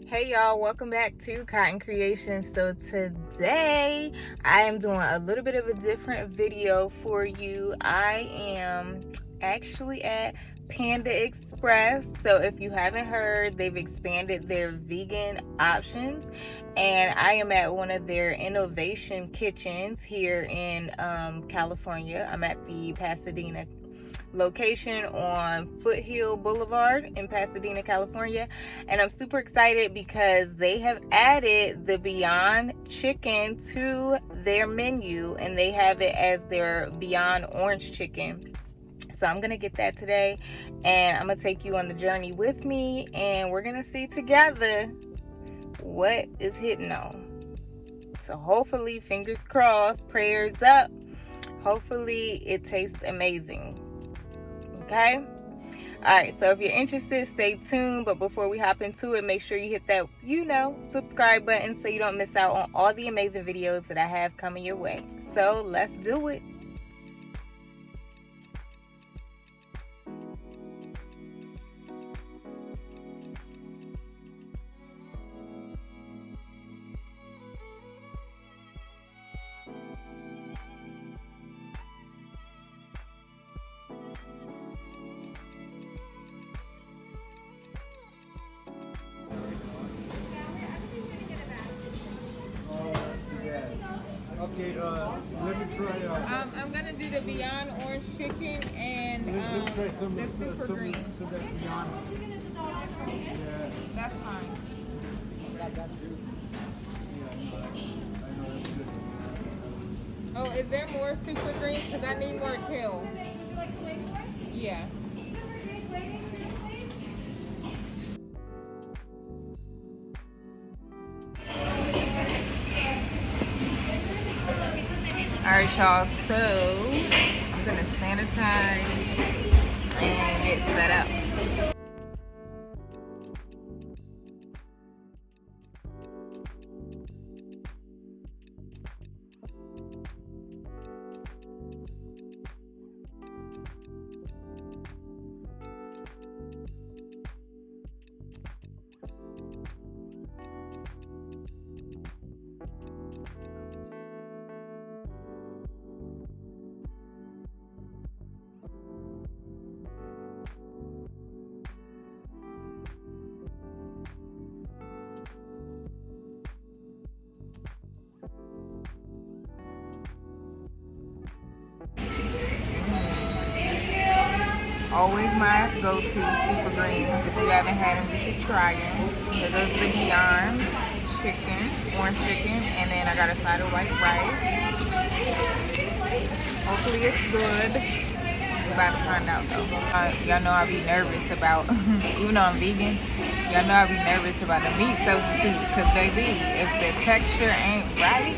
Hey y'all, welcome back to Cotton Creations. So today I am doing a little bit of a different video for you. I am actually at Panda Express. So if you haven't heard, they've expanded their vegan options, and I am at one of their innovation kitchens here in California. I'm at the Pasadena location on Foothill Boulevard in Pasadena, California. And I'm super excited because they have added the Beyond Chicken to their menu, and they have it as their Beyond Orange Chicken. So I'm gonna get that today, and I'm gonna take you on the journey with me, and we're gonna see together what is hitting on. So hopefully, fingers crossed, prayers up, hopefully it tastes amazing. Okay, all right, so if you're interested, stay tuned. But before we hop into it, make sure you hit that subscribe button so you don't miss out on all the amazing videos that I have coming your way. So let's do it. Okay, let me try. I'm gonna do the Beyond Orange Chicken and the Super Green. Yeah. That's fine. Oh, is there more Super Greens? Because I need more kale. Yeah. All right, y'all, so I'm gonna sanitize and get set up. Always my go-to Super Greens. If you haven't had them, you should try them. Here goes the Beyond Chicken, orange chicken, and then I got a side of white rice. Hopefully it's good. We're about to find out though. Y'all know I be nervous about, even though I'm vegan, y'all know I be nervous about the meat substitutes, because baby, if the texture ain't right,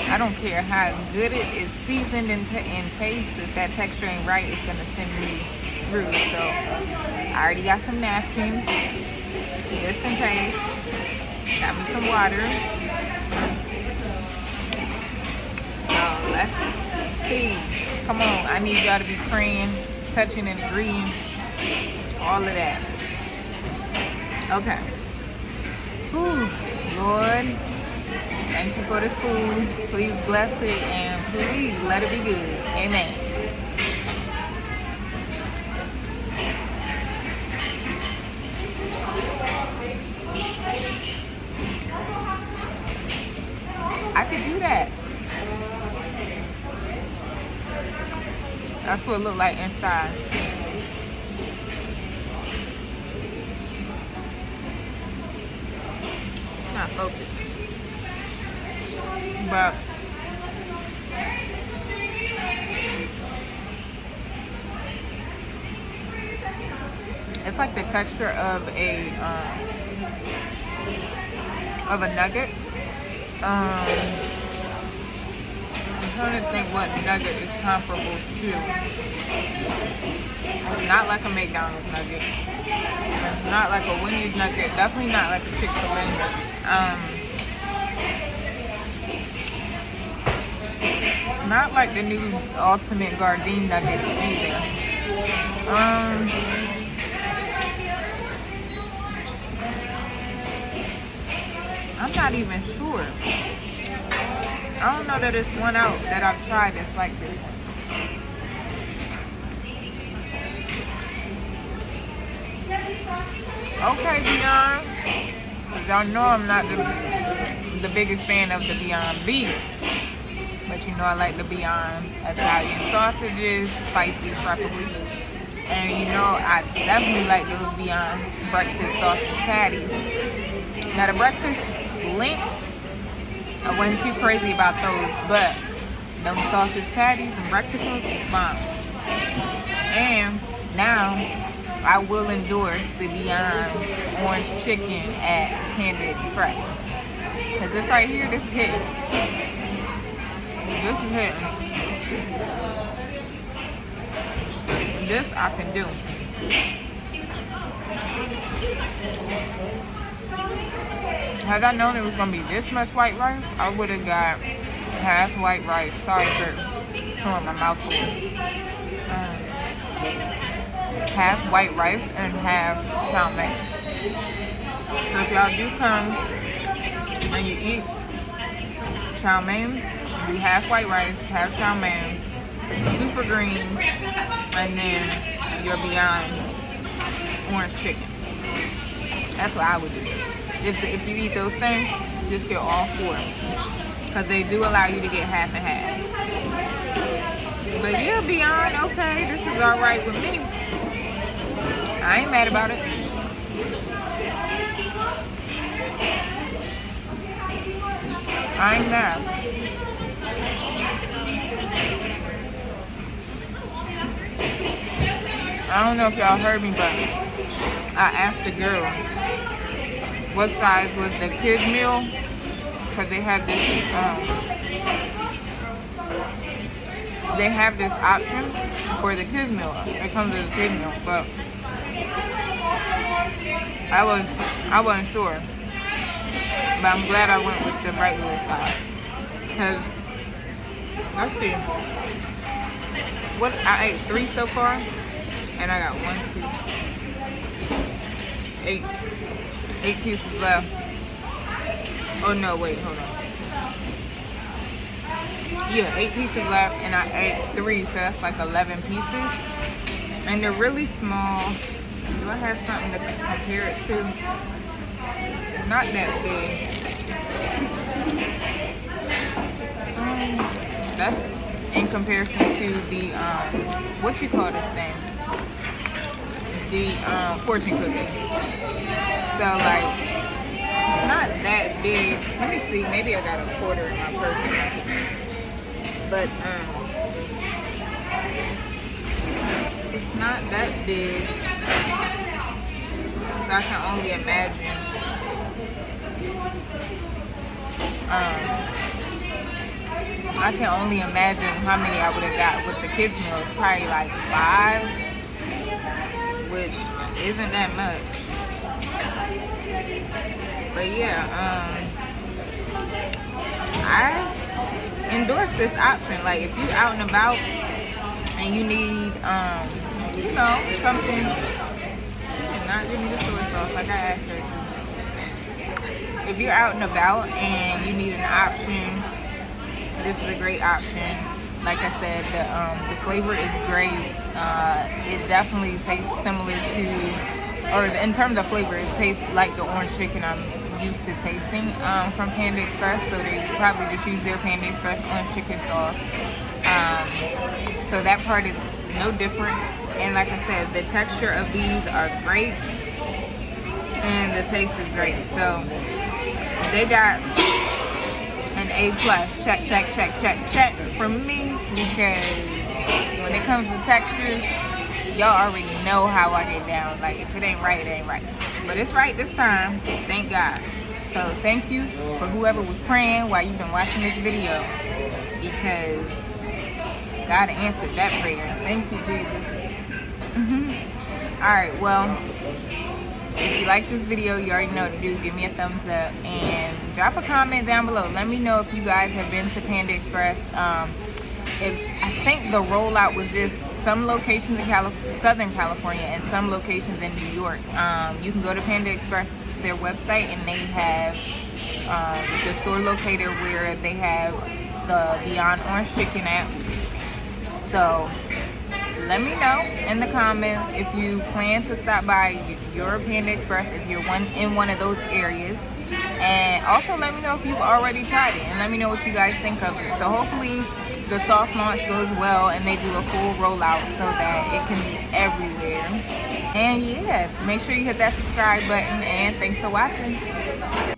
I don't care how good it is seasoned and taste, if that texture ain't right, it's gonna send me through. So I already got some napkins, just in case. Got me some water. So let's see. Come on, I need y'all to be praying, touching and agreeing, all of that. Okay. Whew, Lord, thank you for this food. Please bless it and please let it be good. Amen. I could do that. That's what it looked like inside. Not focused. But it's like the texture of a nugget. I'm trying to think what nugget is comparable to. It's not like a McDonald's nugget. It's not like a Wendy's nugget. Definitely not like a Chick-fil-A nugget. It's not like the new Ultimate Gardein nuggets either. I'm not even sure. I don't know that it's one out that I've tried that's like this one. Okay, Beyond. Y'all know I'm not the biggest fan of the Beyond Beef. But you know I like the Beyond Italian sausages, spicy preferably. And you know I definitely like those Beyond breakfast sausage patties. Now the breakfast links, I wasn't too crazy about those, but them sausage patties and breakfast ones is bomb. And now I will endorse the Beyond orange chicken at Panda Express. Cause this right here, this is hitting. This is hitting. This I can do. Had I known it was gonna be this much white rice, I would have got half white rice. Sorry for showing my mouth full. Half white rice and half chow mein. So if y'all do come and you eat chow mein, do half white rice, half chow mein, super greens, and then your Beyond orange chicken. That's what I would do. If you eat those things, just get all four, because they do allow you to get half and half. But yeah, Beyond, okay, this is all right with me. I ain't mad about it. I ain't mad. I don't know if y'all heard me, but I asked the girl what size was the kids meal, because they have this option for the kids meal. It comes with a kids meal, but I wasn't sure. But I'm glad I went with the regular size, because let's see, what I ate 3 so far, and I got 8 pieces left. Oh no, wait, hold on. Yeah, 8 pieces left, and I ate 3, so that's like 11 pieces. And they're really small. Do I have something to compare it to? Not that big. That's in comparison to the what you call this thing? The fortune cookie. So like, it's not that big. Let me see, maybe I got a quarter in my purse or something. But it's not that big. So I can only imagine how many I would have got with the kids meal. It's probably like 5, which isn't that much. But yeah, I endorse this option. Like, if you out and about and you need you know, something. She did not give me the soy sauce like I asked her to. If you're out and about and you need an option, this is a great option. Like I said, the flavor is great. It definitely tastes similar to, or in terms of flavor, it tastes like the orange chicken I'm used to tasting from Panda Express. So they probably just use their Panda Express orange chicken sauce. So that part is no different. And like I said, the texture of these are great, and the taste is great. So they got an A+. Check, check, check, check, check from me, because when it comes to textures, y'all already know how I get down. Like, if it ain't right, it ain't right. But it's right this time, thank God. So thank you for whoever was praying while you've been watching this video, because God answered that prayer. Thank you, Jesus. Alright, well, if you like this video, you already know what to do. Give me a thumbs up and drop a comment down below. Let me know if you guys have been to Panda Express. I think the rollout was just some locations in Southern California and some locations in New York. You can go to Panda Express, their website, and they have the store located where they have the Beyond Orange Chicken at. So let me know in the comments if you plan to stop by your Panda Express, if you're in one of those areas. And also let me know if you've already tried it, and let me know what you guys think of it. So hopefully the soft launch goes well and they do a full rollout so that it can be everywhere. And yeah, make sure you hit that subscribe button, and thanks for watching.